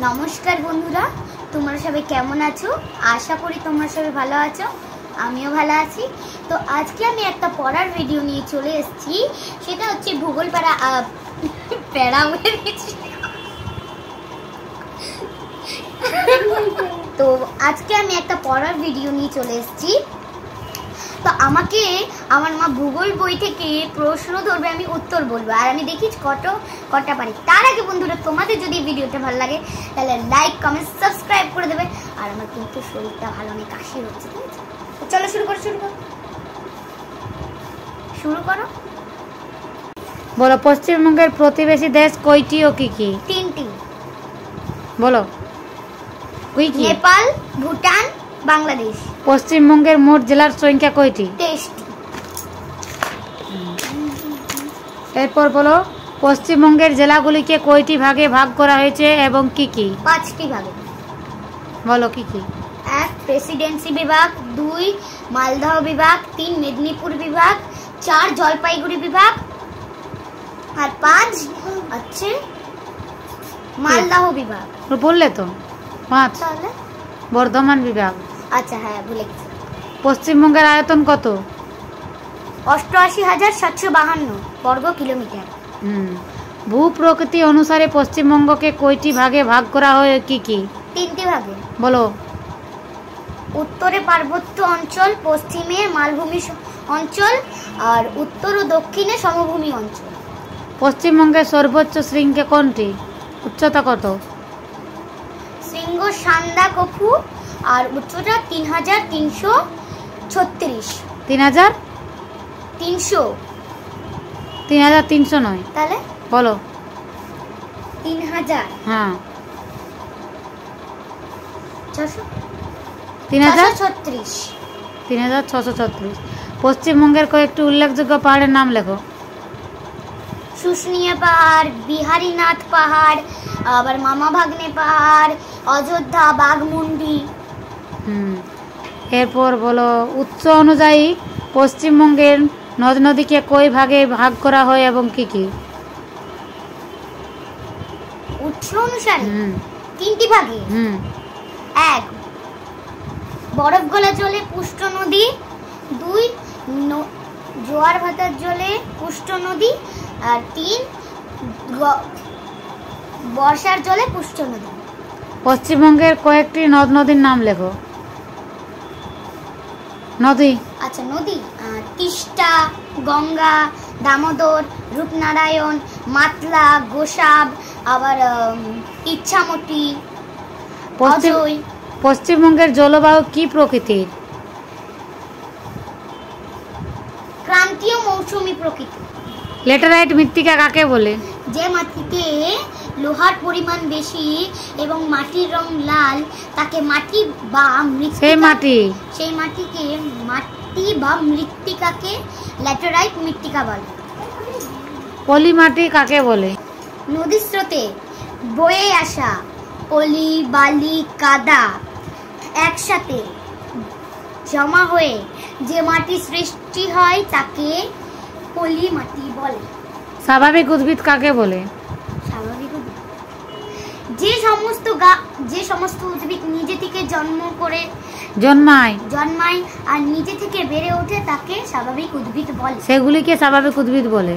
নমস্কার বন্ধুরা, তোমরা সবাই কেমন আছো? আশা করি তোমরা সবাই ভালো আছো, আমিও ভালো আছি। তো আজকে আমি একটা পড়ার ভিডিও নিয়ে চলে এসেছি, সেটা হচ্ছে ভূগোল প্যারা তো আজকে আমি একটা পড়ার ভিডিও নিয়ে চলে এসেছি। তো আমাকে আমার মা ভূগোল বই থেকে প্রশ্ন ধরবে, আমি উত্তর বলবো, আর আমি দেখি কটা পারি। তার আগে বন্ধুরা, তোমাদের যদি ভিডিওটা ভালো লাগে তাহলে লাইক কমেন্ট সাবস্ক্রাইব করে দেবে। আর আমার কিন্তু শরীরটা ভালো নেই, কাশি হচ্ছে, ঠিক আছে? চলো শুরু করো। বলো, পশ্চিমবঙ্গের প্রতিবেশী দেশ কয়টি ও কি কি? তিনটি। বলো কি কি? নেপাল, ভুটান, বাংলাদেশ। পশ্চিমবঙ্গের মোট জেলার সংখ্যা কয়টি? 23টি। এরপর বলো, পশ্চিমবঙ্গের জেলাগুলিকে কয়টি ভাগে ভাগ করা হয়েছে এবং কি কি? 5টি ভাগে। বলো কি কি? 1 প্রেসিডেন্সি বিভাগ, 2 মালদহ বিভাগ, 3 মেদিনীপুর বিভাগ, 4 জলপাইগুড়ি বিভাগ, আর 5 হচ্ছে মালদহ বিভাগ। বললে তো 5। তাহলে বর্ধমান বিভাগ। আচ্ছা, হ্যাঁ ভুলে গেছি। পশ্চিমবঙ্গের আয়তন কত? 88,752 বর্গ কিলোমিটার। ভূ প্রকৃতি অনুসারে পশ্চিমবঙ্গকে কয়টি ভাগে ভাগ করা হয় কি কি? 3টি ভাগে। বলো। উত্তরে পার্বত্য অঞ্চল, পশ্চিমে মালভূমি অঞ্চল, আর উত্তর ও দক্ষিণে সমভূমি অঞ্চল। পশ্চিমবঙ্গের সর্বোচ্চ শৃঙ্গ কোনটি? উচ্চতা কত? শৃঙ্গ সান্দাকফু, আর উচ্চতা 3,336। 3,300? 3,300 নয়। তাহলে বলো। 3,000। হ্যাঁ। 3,636। 3,636। পশ্চিমবঙ্গের কয়েকটি উল্লেখযোগ্য পাহাড়ের নাম লেখো। শুশুনিয়া পাহাড়, বিহারীনাথ পাহাড়, আবার মামা ভাগ্নে পাহাড়, অযোধ্যা, বাঘমুন্ডি। এরপর বলো, উৎস অনুযায়ী পশ্চিমবঙ্গের নদ নদীকে কয় ভাগে ভাগ করা হয় এবং কি কি? উৎস অনুসারে 3টি ভাগে। 1 বরফ গলা জলে পুষ্ট নদী, 2 জোয়ার ভাটার জলে পুষ্ট নদী, আর 3 বর্ষার জলে পুষ্ট নদী। পশ্চিমবঙ্গের কয়েকটি নদ নদীর নাম লেখো। নদী। আচ্ছা, নদী তিস্তা, গঙ্গা, দামোদর, রূপনারায়ণ, মাতলা, গোসাব, আবার ইচ্ছামতি, অজয়। পশ্চিমবঙ্গের জলবায়ু কি প্রকৃতির? ক্রান্তীয় মৌসুমী প্রকৃতি। ল্যাটেরাইট মৃত্তিকা কাকে বলে? যে মাটিতে লোহার পরিমাণ বেশি এবং মাটির রং লাল তাকে মাটি বা সেই মাটিকে মাটি বা মৃত্তিকাকে ল্যাটেরাইট মৃত্তিকা বলে। পলি মাটি কাকে বলে? নদীর স্রোতে বয়ে আসা পলি, বালি, কাদা একসাথে জমা হয়ে যে মাটি সৃষ্টি হয় তাকে পলি মাটি বলে। স্বাভাবিক উদ্ভিদ কাকে বলে? স্বাভাবিক উদ্ভিদ যে সমস্ত উদ্ভিদ নিজে থেকে জন্মায় আর নিজে থেকে বেড়ে ওঠে তাকে স্বাভাবিক উদ্ভিদ বলে। সেগুলিকে স্বাভাবিক উদ্ভিদ বলে।